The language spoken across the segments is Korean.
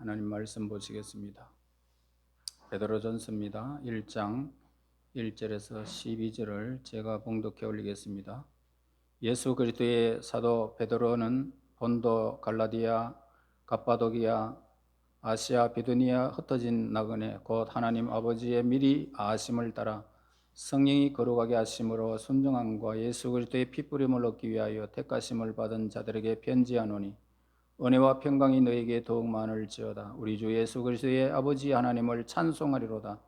하나님 말씀 보시겠습니다. 베드로전서입니다. 1장 1절에서 12절을 제가 봉독해 올리겠습니다. 예수 그리스도의 사도 베드로는 본도, 갈라디아, 갑바도기아, 아시아, 비두니아 흩어진 나그네 곧 하나님 아버지의 미리 아심을 따라 성령이 거룩하게 하심으로 순종함과 예수 그리스도의 피뿌림을 얻기 위하여 택하심을 받은 자들에게 편지하노니 은혜와 평강이 너에게 더욱 많을지어다. 우리 주 예수 그리스도의 아버지 하나님을 찬송하리로다.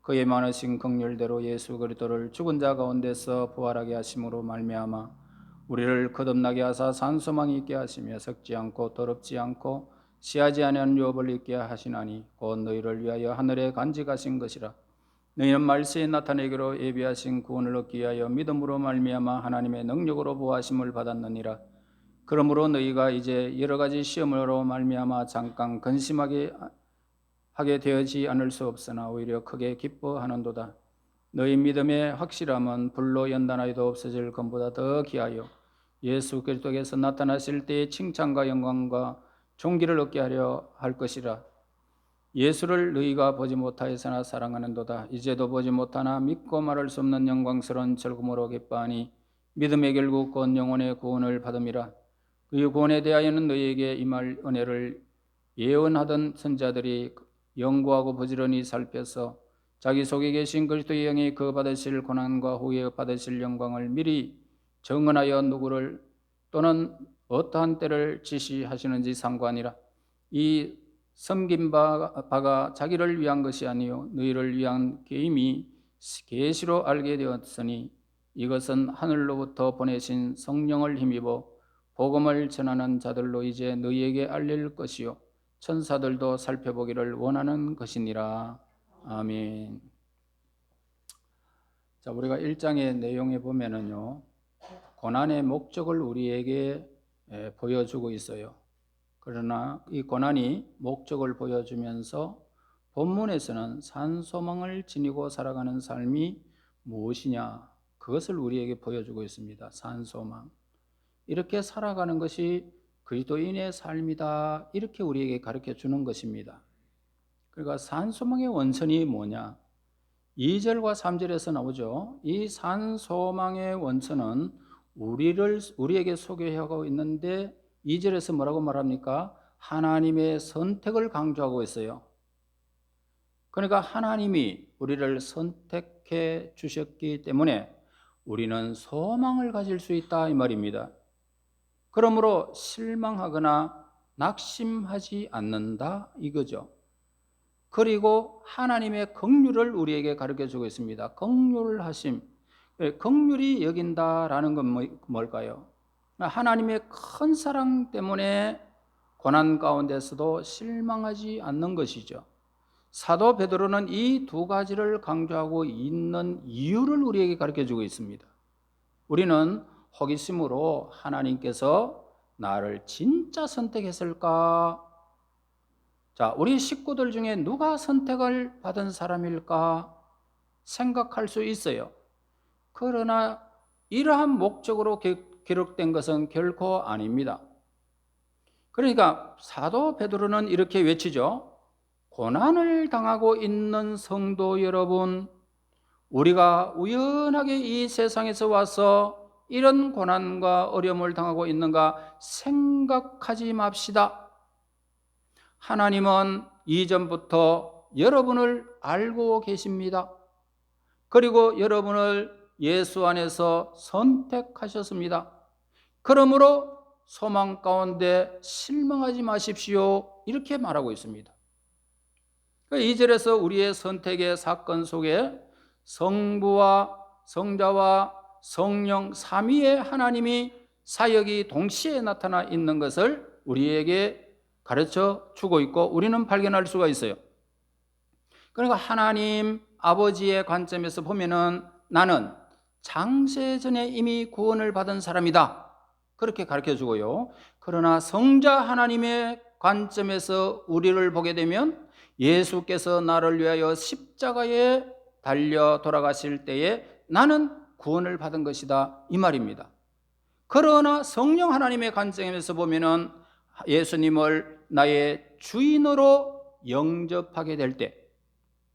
그의 많으신 긍휼대로 예수 그리스도를 죽은 자 가운데서 부활하게 하심으로 말미암아 우리를 거듭나게 하사 산소망 있게 하시며 썩지 않고 더럽지 않고 시하지 아니한 유업을 있게 하시나니 곧 너희를 위하여 하늘에 간직하신 것이라. 너희는 말세에 나타내기로 예비하신 구원을 얻기 위하여 믿음으로 말미암아 하나님의 능력으로 부하심을 받았느니라. 그러므로 너희가 이제 여러 가지 시험으로 말미암아 잠깐 근심하게 하게 되어지 않을 수 없으나 오히려 크게 기뻐하는도다. 너희 믿음의 확실함은 불로 연단하여도 없어질 것보다 더 귀하여 예수 그리스도께서 나타나실 때의 칭찬과 영광과 존귀를 얻게 하려 할 것이라. 예수를 너희가 보지 못하였으나 사랑하는도다. 이제도 보지 못하나 믿고 말할 수 없는 영광스러운 즐거움으로 기뻐하니 믿음의 결국 곧 영혼의 구원을 받음이라. 그 구원에 대하여는 너희에게 임할 은혜를 예언하던 선자들이 연구하고 부지런히 살펴서 자기 속에 계신 그리스도의 영이 그 받으실 고난과 후에 받으실 영광을 미리 정언하여 누구를 또는 어떠한 때를 지시하시는지 상관이라. 이 섬긴 바가 자기를 위한 것이 아니요 너희를 위한 계임이 계시로 알게 되었으니 이것은 하늘로부터 보내신 성령을 힘입어 복음을 전하는 자들로 이제 너희에게 알릴 것이요 천사들도 살펴보기를 원하는 것이니라. 아멘. 자, 우리가 1장의 내용에 보면은요, 고난의 목적을 우리에게 보여주고 있어요. 그러나 이 고난이 목적을 보여주면서 본문에서는 산소망을 지니고 살아가는 삶이 무엇이냐, 그것을 우리에게 보여주고 있습니다. 산소망. 이렇게 살아가는 것이 그리스도인의 삶이다, 이렇게 우리에게 가르쳐 주는 것입니다. 그러니까 산소망의 원천이 뭐냐? 2절과 3절에서 나오죠. 이 산소망의 원천은 우리에게 소개하고 있는데 2절에서 뭐라고 말합니까? 하나님의 선택을 강조하고 있어요. 그러니까 하나님이 우리를 선택해 주셨기 때문에 우리는 소망을 가질 수 있다, 이 말입니다. 그러므로 실망하거나 낙심하지 않는다, 이거죠. 그리고 하나님의 긍휼을 우리에게 가르쳐주고 있습니다. 긍휼하심, 긍휼히 여긴다라는 건 뭘까요? 하나님의 큰 사랑 때문에 고난 가운데서도 실망하지 않는 것이죠. 사도 베드로는 이 두 가지를 강조하고 있는 이유를 우리에게 가르쳐주고 있습니다. 우리는 호기심으로 하나님께서 나를 진짜 선택했을까? 자, 우리 식구들 중에 누가 선택을 받은 사람일까 생각할 수 있어요. 그러나 이러한 목적으로 기록된 것은 결코 아닙니다. 그러니까 사도 베드로는 이렇게 외치죠. 고난을 당하고 있는 성도 여러분, 우리가 우연하게 이 세상에서 와서 이런 고난과 어려움을 당하고 있는가 생각하지 맙시다. 하나님은 이전부터 여러분을 알고 계십니다. 그리고 여러분을 예수 안에서 선택하셨습니다. 그러므로 소망 가운데 실망하지 마십시오, 이렇게 말하고 있습니다. 2절에서 우리의 선택의 사건 속에 성부와 성자와 성령 삼위의 하나님이 사역이 동시에 나타나 있는 것을 우리에게 가르쳐 주고 있고 우리는 발견할 수가 있어요. 그러니까 하나님 아버지의 관점에서 보면은 나는 창세전에 이미 구원을 받은 사람이다, 그렇게 가르쳐 주고요. 그러나 성자 하나님의 관점에서 우리를 보게 되면 예수께서 나를 위하여 십자가에 달려 돌아가실 때에 나는 구원을 받은 것이다, 이 말입니다. 그러나 성령 하나님의 관점에서 보면은 예수님을 나의 주인으로 영접하게 될 때,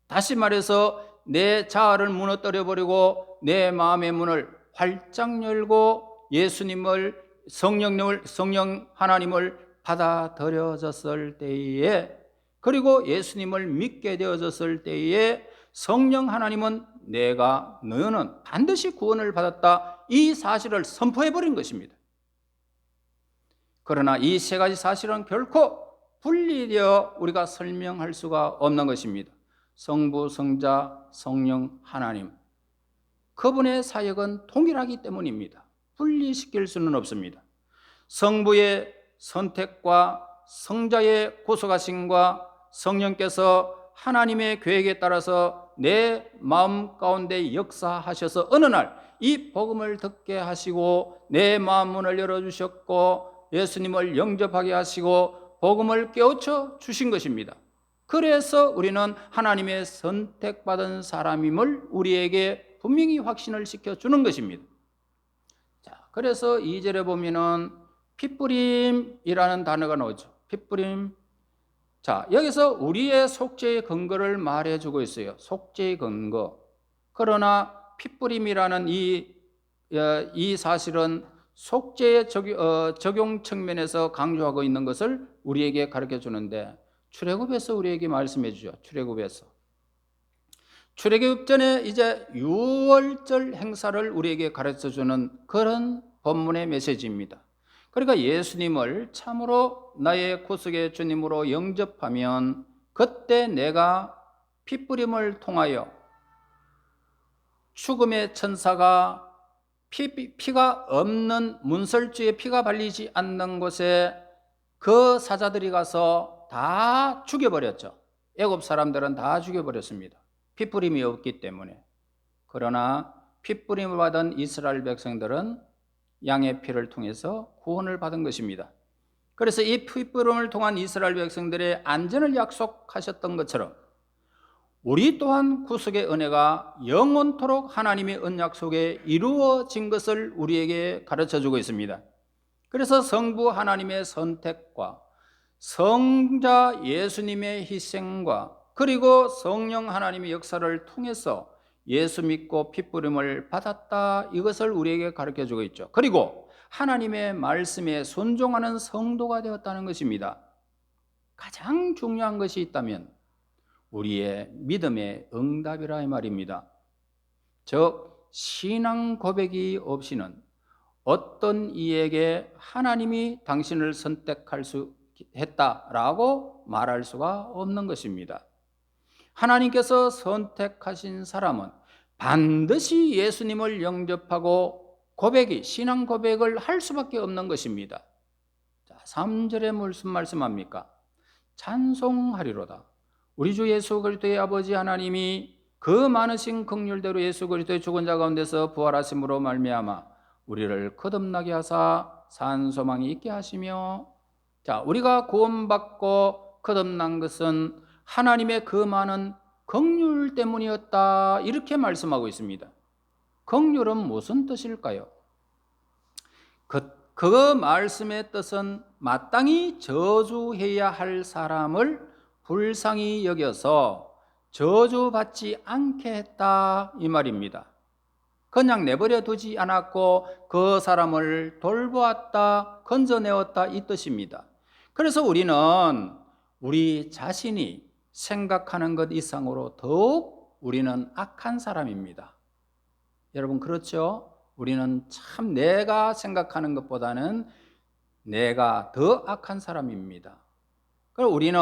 다시 말해서 내 자아를 무너뜨려 버리고 내 마음의 문을 활짝 열고 예수님을, 성령 하나님을 받아들여졌을 때에, 그리고 예수님을 믿게 되어졌을 때에 성령 하나님은 너는 반드시 구원을 받았다, 이 사실을 선포해 버린 것입니다. 그러나 이 세 가지 사실은 결코 분리되어 우리가 설명할 수가 없는 것입니다. 성부, 성자, 성령 하나님, 그분의 사역은 동일하기 때문입니다. 분리시킬 수는 없습니다. 성부의 선택과 성자의 구속하심과 성령께서 하나님의 계획에 따라서 내 마음 가운데 역사하셔서 어느 날 이 복음을 듣게 하시고 내 마음 문을 열어주셨고 예수님을 영접하게 하시고 복음을 깨우쳐 주신 것입니다. 그래서 우리는 하나님의 선택받은 사람임을 우리에게 분명히 확신을 시켜주는 것입니다. 자, 그래서 2절에 보면은 핏부림이라는 단어가 나오죠. 핏부림. 자, 여기서 우리의 속죄의 근거를 말해주고 있어요. 속죄의 근거. 그러나 핏부림이라는 이 사실은 속죄의 적용 측면에서 강조하고 있는 것을 우리에게 가르쳐 주는데, 출애굽에서 우리에게 말씀해 주죠. 출애굽 전에 이제 유월절 행사를 우리에게 가르쳐 주는 그런 본문의 메시지입니다. 그러니까 예수님을 참으로 나의 구속의 주님으로 영접하면 그때 내가 핏부림을 통하여 죽음의 천사가 피가 없는 문설주에 피가 발리지 않는 곳에 그 사자들이 가서 다 죽여버렸죠. 애굽 사람들은 다 죽여버렸습니다. 핏부림이 없기 때문에. 그러나 핏부림을 받은 이스라엘 백성들은 양의 피를 통해서 구원을 받은 것입니다. 그래서 이 핏부림을 통한 이스라엘 백성들의 안전을 약속하셨던 것처럼 우리 또한 구속의 은혜가 영원토록 하나님의 언약 속에 이루어진 것을 우리에게 가르쳐주고 있습니다. 그래서 성부 하나님의 선택과 성자 예수님의 희생과 그리고 성령 하나님의 역사를 통해서 예수 믿고 핏부림을 받았다, 이것을 우리에게 가르쳐주고 있죠. 그리고 하나님의 말씀에 순종하는 성도가 되었다는 것입니다. 가장 중요한 것이 있다면 우리의 믿음의 응답이라 이 말입니다. 즉 신앙 고백이 없이는 어떤 이에게 하나님이 당신을 선택할 수 했다라고 말할 수가 없는 것입니다. 하나님께서 선택하신 사람은 반드시 예수님을 영접하고 신앙 고백을 할 수밖에 없는 것입니다. 자, 3절에 무슨 말씀합니까? 찬송하리로다. 우리 주 예수 그리스도의 아버지 하나님이 그 많으신 긍휼대로 예수 그리스도의 죽은 자 가운데서 부활하심으로 말미암아 우리를 거듭나게 하사 산 소망이 있게 하시며, 자, 우리가 구원받고 거듭난 것은 하나님의 그 많은 긍휼 때문이었다, 이렇게 말씀하고 있습니다. 긍휼은 무슨 뜻일까요? 그 말씀의 뜻은 마땅히 저주해야 할 사람을 불쌍히 여겨서 저주받지 않게 했다, 이 말입니다. 그냥 내버려 두지 않았고 그 사람을 돌보았다, 건져내었다, 이 뜻입니다. 그래서 우리는 우리 자신이 생각하는 것 이상으로 더욱 우리는 악한 사람입니다. 여러분 그렇죠? 우리는 참 내가 생각하는 것보다는 내가 더 악한 사람입니다. 그리고 우리는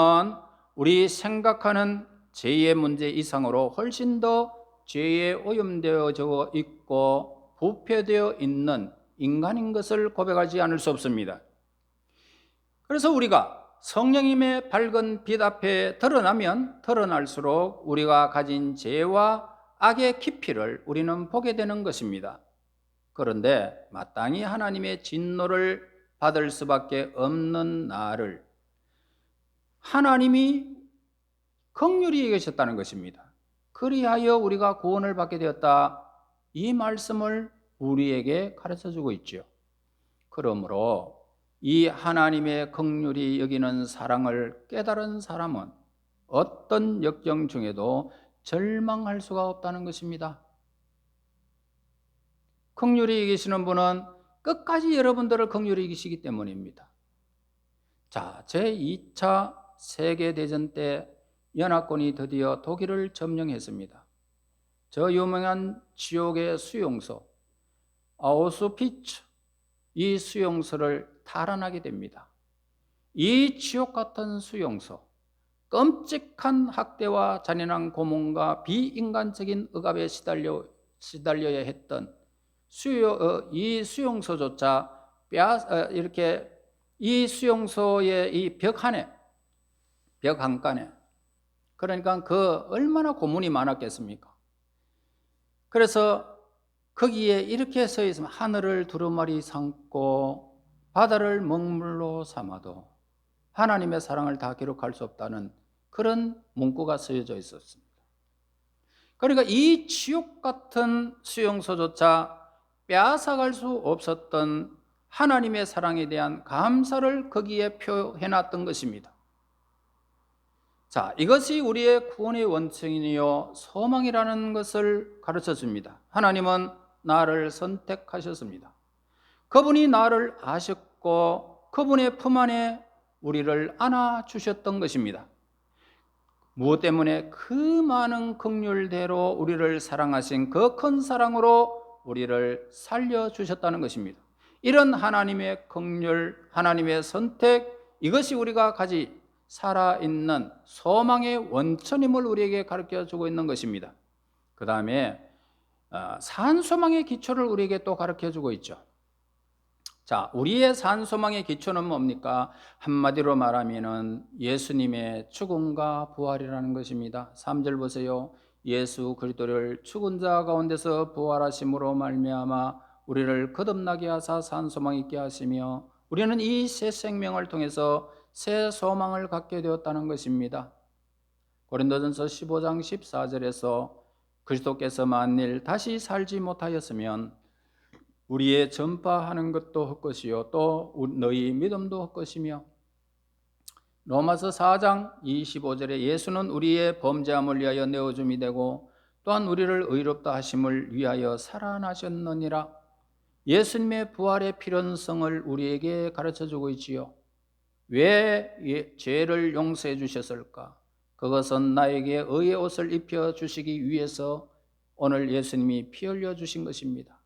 우리 생각하는 죄의 문제 이상으로 훨씬 더 죄에 오염되어져 있고 부패되어 있는 인간인 것을 고백하지 않을 수 없습니다. 그래서 우리가 성령님의 밝은 빛 앞에 드러나면 드러날수록 우리가 가진 죄와 악의 깊이를 우리는 보게 되는 것입니다. 그런데 마땅히 하나님의 진노를 받을 수밖에 없는 나를 하나님이 긍휼히 여기셨다는 것입니다. 그리하여 우리가 구원을 받게 되었다, 이 말씀을 우리에게 가르쳐주고 있죠. 그러므로 이 하나님의 긍휼히 여기는 사랑을 깨달은 사람은 어떤 역경 중에도 절망할 수가 없다는 것입니다. 긍휼히 여기시는 분은 끝까지 여러분들을 긍휼히 여기시기 때문입니다. 자, 제2차 세계대전 때 연합군이 드디어 독일을 점령했습니다. 저 유명한 지옥의 수용소 아우슈비츠, 이 수용소를 탈환하게 됩니다. 이 지옥 같은 수용소, 끔찍한 학대와 잔인한 고문과 비인간적인 억압에 시달려야 했던 이 수용소조차 이렇게 이 수용소의 이 벽 한 칸에, 그러니까 그 얼마나 고문이 많았겠습니까? 그래서 거기에 이렇게 서 있으면 하늘을 두루마리 삼고 바다를 먹물로 삼아도 하나님의 사랑을 다 기록할 수 없다는 그런 문구가 쓰여져 있었습니다. 그러니까 이 지옥 같은 수용소조차 빼앗아갈 수 없었던 하나님의 사랑에 대한 감사를 거기에 표해놨던 것입니다. 자, 이것이 우리의 구원의 원천이요 소망이라는 것을 가르쳐 줍니다. 하나님은 나를 선택하셨습니다. 그분이 나를 아셨고 그분의 품 안에 우리를 안아주셨던 것입니다. 무엇 때문에? 그 많은 긍휼대로 우리를 사랑하신 그 큰 사랑으로 우리를 살려주셨다는 것입니다. 이런 하나님의 긍휼, 하나님의 선택, 이것이 우리가 가지 살아있는 소망의 원천임을 우리에게 가르쳐주고 있는 것입니다. 그 다음에 산소망의 기초를 우리에게 또 가르쳐주고 있죠. 자, 우리의 산소망의 기초는 뭡니까? 한마디로 말하면 예수님의 죽음과 부활이라는 것입니다. 3절 보세요. 예수 그리스도를 죽은 자 가운데서 부활하심으로 말미암아 우리를 거듭나게 하사 산소망 있게 하시며 우리는 이 새 생명을 통해서 새 소망을 갖게 되었다는 것입니다. 고린도전서 15장 14절에서 그리스도께서 만일 다시 살지 못하였으면 우리의 전파하는 것도 헛것이요 또 너희 믿음도 헛것이며, 로마서 4장 25절에 예수는 우리의 범죄함을 위하여 내어줌이 되고 또한 우리를 의롭다 하심을 위하여 살아나셨느니라. 예수님의 부활의 필연성을 우리에게 가르쳐주고 있지요. 왜 죄를 용서해 주셨을까? 그것은 나에게 의의 옷을 입혀주시기 위해서 오늘 예수님이 피 흘려 주신 것입니다.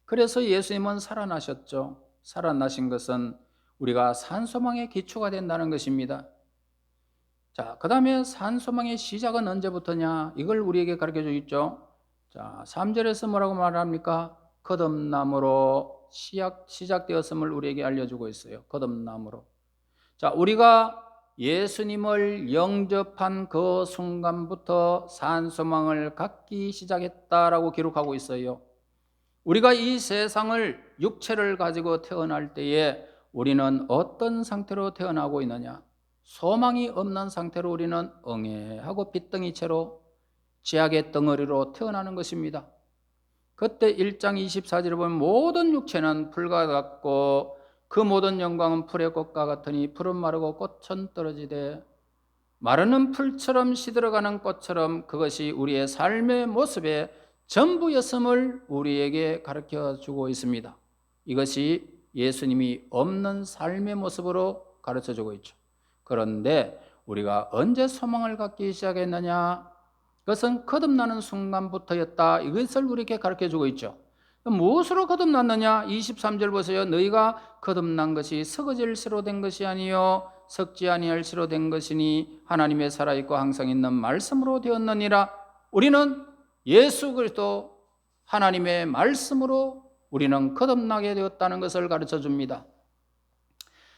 그래서 예수님은 살아나셨죠. 살아나신 것은 우리가 산소망의 기초가 된다는 것입니다. 자, 그 다음에 산소망의 시작은 언제부터냐? 이걸 우리에게 가르쳐주고 있죠. 자, 3절에서 뭐라고 말합니까? 거듭남으로 시작되었음을 우리에게 알려주고 있어요. 거듭남으로. 자, 우리가 예수님을 영접한 그 순간부터 산소망을 갖기 시작했다라고 기록하고 있어요. 우리가 이 세상을 육체를 가지고 태어날 때에 우리는 어떤 상태로 태어나고 있느냐? 소망이 없는 상태로 우리는 응애하고 빚덩이채로 죄악의 덩어리로 태어나는 것입니다. 그때 1장 24절에 보면 모든 육체는 풀과 같고 그 모든 영광은 풀의 꽃과 같으니 풀은 마르고 꽃은 떨어지되 마르는 풀처럼 시들어가는 꽃처럼 그것이 우리의 삶의 모습의 전부였음을 우리에게 가르쳐주고 있습니다. 이것이 예수님이 없는 삶의 모습으로 가르쳐주고 있죠. 그런데 우리가 언제 소망을 갖기 시작했느냐? 그것은 거듭나는 순간부터였다. 이것을 우리에게 가르쳐주고 있죠. 무엇으로 거듭났느냐? 23절 보세요. 너희가 거듭난 것이 썩어질 새로 된 것이 아니요 썩지 아니할 새로 된 것이니 하나님의 살아있고 항상 있는 말씀으로 되었느니라. 우리는 예수 그리스도 하나님의 말씀으로 우리는 거듭나게 되었다는 것을 가르쳐줍니다.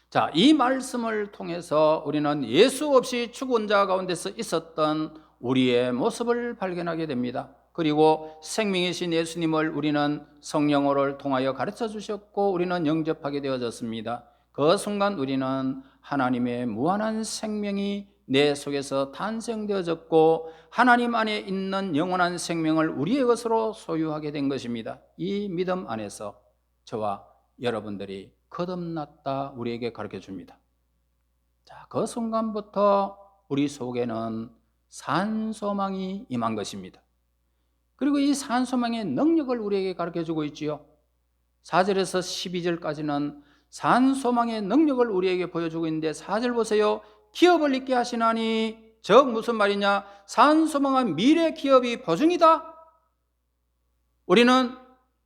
자, 이 말씀을 통해서 우리는 예수 없이 죽은 자 가운데서 있었던 우리의 모습을 발견하게 됩니다. 그리고 생명이신 예수님을 우리는 성령으로 통하여 가르쳐 주셨고 우리는 영접하게 되어졌습니다. 그 순간 우리는 하나님의 무한한 생명이 내 속에서 탄생되어졌고 하나님 안에 있는 영원한 생명을 우리의 것으로 소유하게 된 것입니다. 이 믿음 안에서 저와 여러분들이 거듭났다 우리에게 가르쳐 줍니다. 자, 그 순간부터 우리 속에는 산소망이 임한 것입니다. 그리고 이 산소망의 능력을 우리에게 가르쳐 주고 있지요. 4절에서 12절까지는 산소망의 능력을 우리에게 보여주고 있는데 4절 보세요. 기업을 있게 하시나니, 즉 무슨 말이냐? 산소망한 미래 기업이 보증이다. 우리는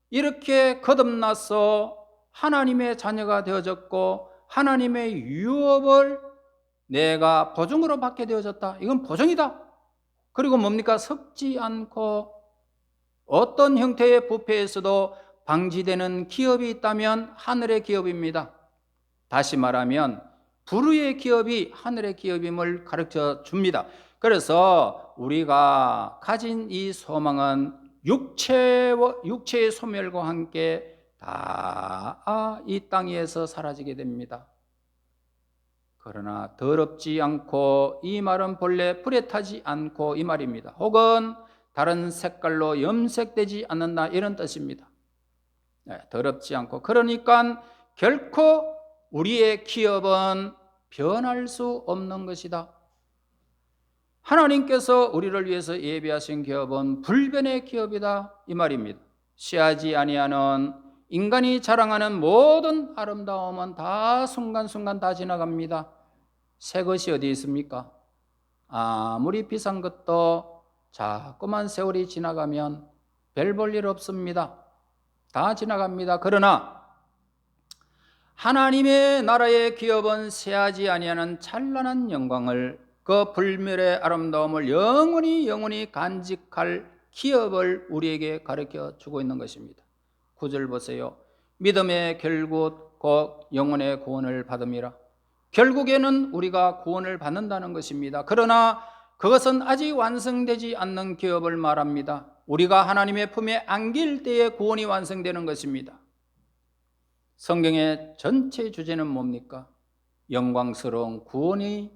이렇게 거듭나서 하나님의 자녀가 되어졌고 하나님의 유업을 내가 보증으로 받게 되어졌다. 이건 보증이다. 그리고 뭡니까? 섞지 않고 어떤 형태의 부패에서도 방지되는 기업이 있다면 하늘의 기업입니다. 다시 말하면 불의의 기업이 하늘의 기업임을 가르쳐 줍니다. 그래서 우리가 가진 이 소망은 육체의 소멸과 함께 다 이 땅 위에서 사라지게 됩니다. 그러나 더럽지 않고, 이 말은 본래 불에 타지 않고 이 말입니다. 혹은 다른 색깔로 염색되지 않는다, 이런 뜻입니다. 더럽지 않고, 그러니까 결코 우리의 기업은 변할 수 없는 것이다. 하나님께서 우리를 위해서 예비하신 기업은 불변의 기업이다, 이 말입니다. 씨하지 아니하는 인간이 자랑하는 모든 아름다움은 다 순간순간 다 지나갑니다. 새 것이 어디 있습니까? 아무리 비싼 것도 자꾸만 세월이 지나가면 별 볼 일 없습니다. 다 지나갑니다. 그러나 하나님의 나라의 기업은 새하지 아니하는 찬란한 영광을, 그 불멸의 아름다움을 영원히 간직할 기업을 우리에게 가르쳐 주고 있는 것입니다. 9절 보세요. 믿음의 결국 곧 영혼의 구원을 받음이라. 결국에는 우리가 구원을 받는다는 것입니다. 그러나 그것은 아직 완성되지 않는 기업을 말합니다. 우리가 하나님의 품에 안길 때에 구원이 완성되는 것입니다. 성경의 전체 주제는 뭡니까? 영광스러운 구원이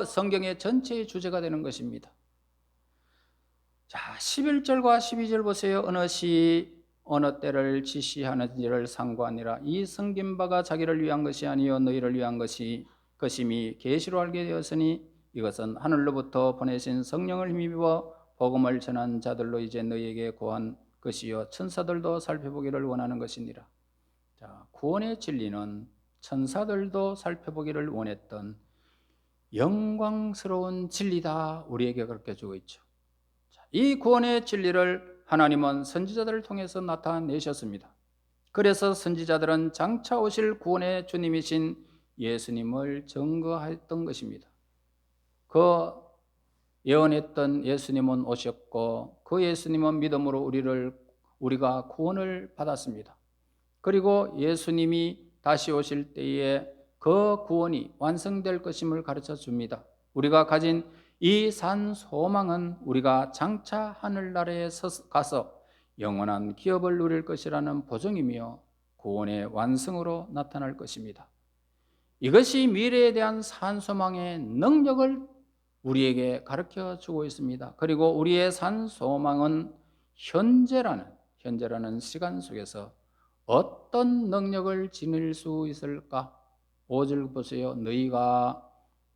성경의 전체의 주제가 되는 것입니다. 자, 11절과 12절 보세요. 어느 시 어느 때를 지시하는지를 상고하니라. 이 섬긴 바가 자기를 위한 것이 아니요 너희를 위한 것임이 계시로 알게 되었으니 이것은 하늘로부터 보내신 성령을 힘입어 복음을 전한 자들로 이제 너희에게 고한 것이요 천사들도 살펴보기를 원하는 것이니라. 자, 구원의 진리는 천사들도 살펴보기를 원했던 영광스러운 진리다, 우리에게 그렇게 주고 있죠. 자, 이 구원의 진리를 하나님은 선지자들을 통해서 나타내셨습니다. 그래서 선지자들은 장차 오실 구원의 주님이신 예수님을 증거했던 것입니다. 그 예언했던 예수님은 오셨고 그 예수님은 믿음으로 우리가 구원을 받았습니다. 그리고 예수님이 다시 오실 때에 그 구원이 완성될 것임을 가르쳐 줍니다. 우리가 가진 이 산 소망은 우리가 장차 하늘나라에 가서 영원한 기업을 누릴 것이라는 보증이며 구원의 완성으로 나타날 것입니다. 이것이 미래에 대한 산 소망의 능력을 우리에게 가르쳐 주고 있습니다. 그리고 우리의 산 소망은 현재라는 시간 속에서 어떤 능력을 지닐 수 있을까? 5절 보세요. 너희가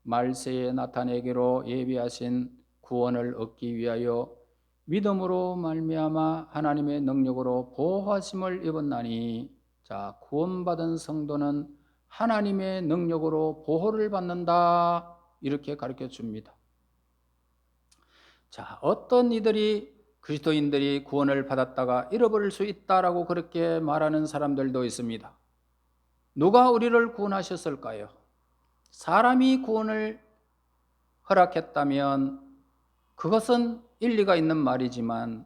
말세에 나타내기로 예비하신 구원을 얻기 위하여 믿음으로 말미암아 하나님의 능력으로 보호하심을 입었나니. 자, 구원받은 성도는 하나님의 능력으로 보호를 받는다, 이렇게 가르쳐 줍니다. 자, 어떤 그리스도인들이 구원을 받았다가 잃어버릴 수 있다라고 그렇게 말하는 사람들도 있습니다. 누가 우리를 구원하셨을까요? 사람이 구원을 허락했다면 그것은 일리가 있는 말이지만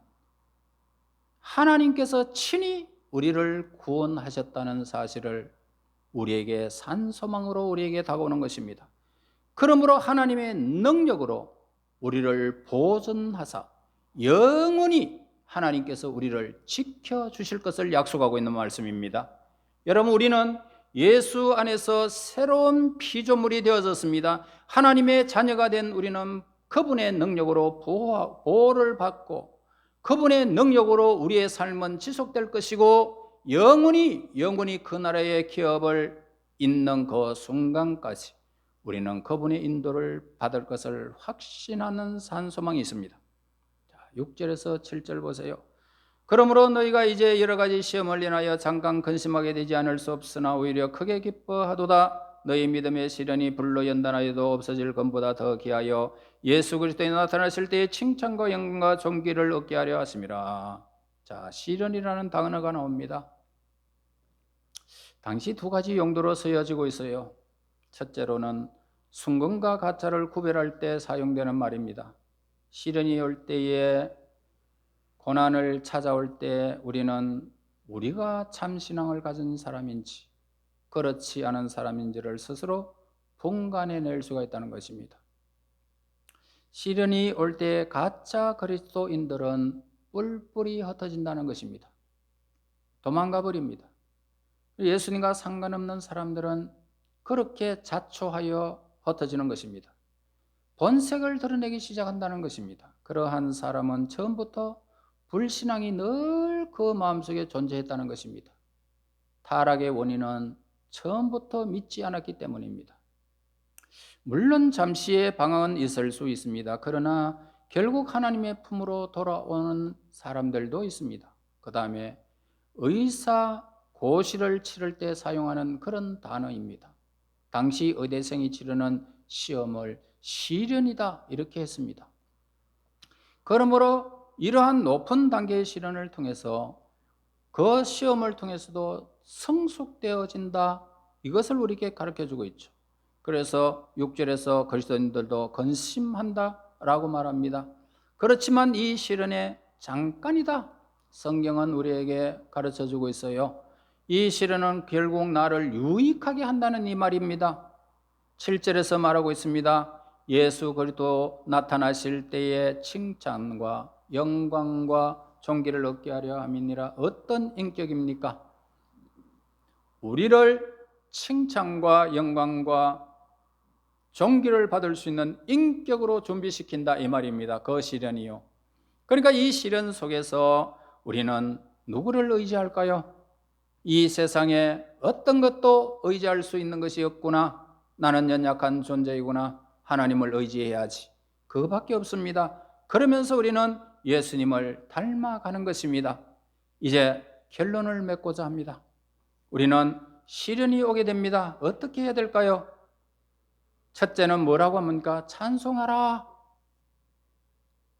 하나님께서 친히 우리를 구원하셨다는 사실을 우리에게 산 소망으로 우리에게 다가오는 것입니다. 그러므로 하나님의 능력으로 우리를 보존하사 영원히 하나님께서 우리를 지켜주실 것을 약속하고 있는 말씀입니다. 여러분, 우리는 예수 안에서 새로운 피조물이 되어졌습니다. 하나님의 자녀가 된 우리는 그분의 능력으로 보호를 받고 그분의 능력으로 우리의 삶은 지속될 것이고 영원히 그 나라의 기업을 잇는 그 순간까지 우리는 그분의 인도를 받을 것을 확신하는 산소망이 있습니다. 6절에서 7절 보세요. 그러므로 너희가 이제 여러 가지 시험을 인하여 잠깐 근심하게 되지 않을 수 없으나 오히려 크게 기뻐하도다. 너희 믿음의 시련이 불로 연단하여도 없어질 것보다 더 귀하여 예수 그리스도에 나타나실 때에 칭찬과 영광과 존귀를 얻게 하려 하심이라. 자, 시련이라는 단어가 나옵니다. 당시 두 가지 용도로 쓰여지고 있어요. 첫째로는 순금과 가짜를 구별할 때 사용되는 말입니다. 시련이 올 때에, 고난을 찾아올 때 우리는 우리가 참 신앙을 가진 사람인지 그렇지 않은 사람인지를 스스로 분간해낼 수가 있다는 것입니다. 시련이 올 때 가짜 그리스도인들은 뿔뿔이 흩어진다는 것입니다. 도망가 버립니다. 예수님과 상관없는 사람들은 그렇게 자초하여 흩어지는 것입니다. 본색을 드러내기 시작한다는 것입니다. 그러한 사람은 처음부터 불신앙이 늘 그 마음속에 존재했다는 것입니다. 타락의 원인은 처음부터 믿지 않았기 때문입니다. 물론 잠시의 방황은 있을 수 있습니다. 그러나 결국 하나님의 품으로 돌아오는 사람들도 있습니다. 그 다음에 의사고시를 치를 때 사용하는 그런 단어입니다. 당시 의대생이 치르는 시험을 시련이다 이렇게 했습니다. 그러므로 이러한 높은 단계의 시련을 통해서 그 시험을 통해서도 성숙되어진다, 이것을 우리에게 가르쳐주고 있죠. 그래서 6절에서 그리스도인들도 근심한다 라고 말합니다. 그렇지만 이 시련에 잠깐이다, 성경은 우리에게 가르쳐주고 있어요. 이 시련은 결국 나를 유익하게 한다는 이 말입니다. 7절에서 말하고 있습니다. 예수 그리스도 나타나실 때의 칭찬과 영광과 존귀를 얻게 하려 함이니라. 어떤 인격입니까? 우리를 칭찬과 영광과 존귀를 받을 수 있는 인격으로 준비시킨다 이 말입니다. 그 시련이요. 그러니까 이 시련 속에서 우리는 누구를 의지할까요? 이 세상에 어떤 것도 의지할 수 있는 것이 없구나. 나는 연약한 존재이구나. 하나님을 의지해야지. 그거밖에 없습니다. 그러면서 우리는 예수님을 닮아가는 것입니다. 이제 결론을 맺고자 합니다. 우리는 시련이 오게 됩니다. 어떻게 해야 될까요? 첫째는 뭐라고 합니까? 찬송하라.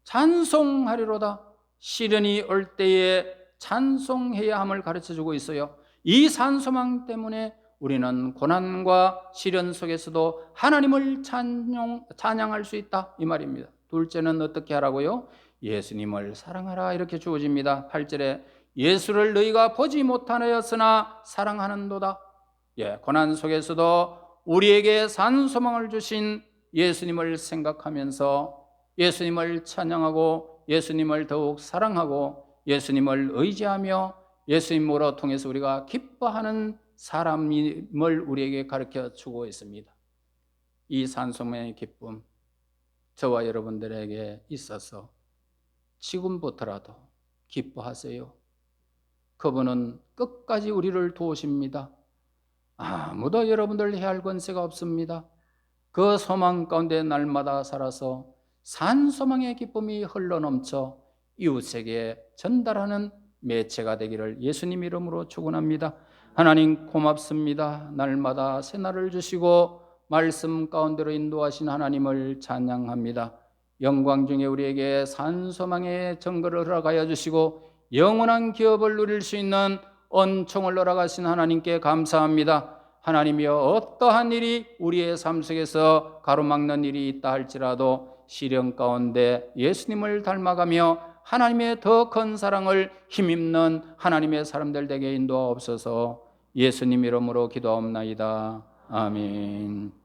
찬송하리로다. 시련이 올 때에 찬송해야 함을 가르쳐주고 있어요. 이 산소망 때문에 우리는 고난과 시련 속에서도 하나님을 찬양할 수 있다 이 말입니다. 둘째는 어떻게 하라고요? 예수님을 사랑하라 이렇게 주어집니다. 8절에 예수를 너희가 보지 못하였으나 사랑하는도다. 고난 속에서도 우리에게 산소망을 주신 예수님을 생각하면서 예수님을 찬양하고 예수님을 더욱 사랑하고 예수님을 의지하며 예수님으로 통해서 우리가 기뻐하는 사람임을 우리에게 가르쳐 주고 있습니다. 이 산소망의 기쁨 저와 여러분들에게 있어서 지금부터라도 기뻐하세요. 그분은 끝까지 우리를 도우십니다. 아무도 여러분들 해할 권세가 없습니다. 그 소망 가운데 날마다 살아서 산소망의 기쁨이 흘러넘쳐 이웃에게 전달하는 매체가 되기를 예수님 이름으로 축원합니다. 하나님 고맙습니다. 날마다 새날을 주시고 말씀 가운데로 인도하신 하나님을 찬양합니다. 영광 중에 우리에게 산소망의 증거를 허락하여 주시고 영원한 기업을 누릴 수 있는恩총을 허락하신 하나님께 감사합니다. 하나님이여 어떠한 일이 우리의 삶 속에서 가로막는 일이 있다 할지라도 시련 가운데 예수님을 닮아가며 하나님의 더 큰 사랑을 힘입는 하나님의 사람들 되게 인도하옵소서. 예수님 이름으로 기도하옵나이다. 아멘.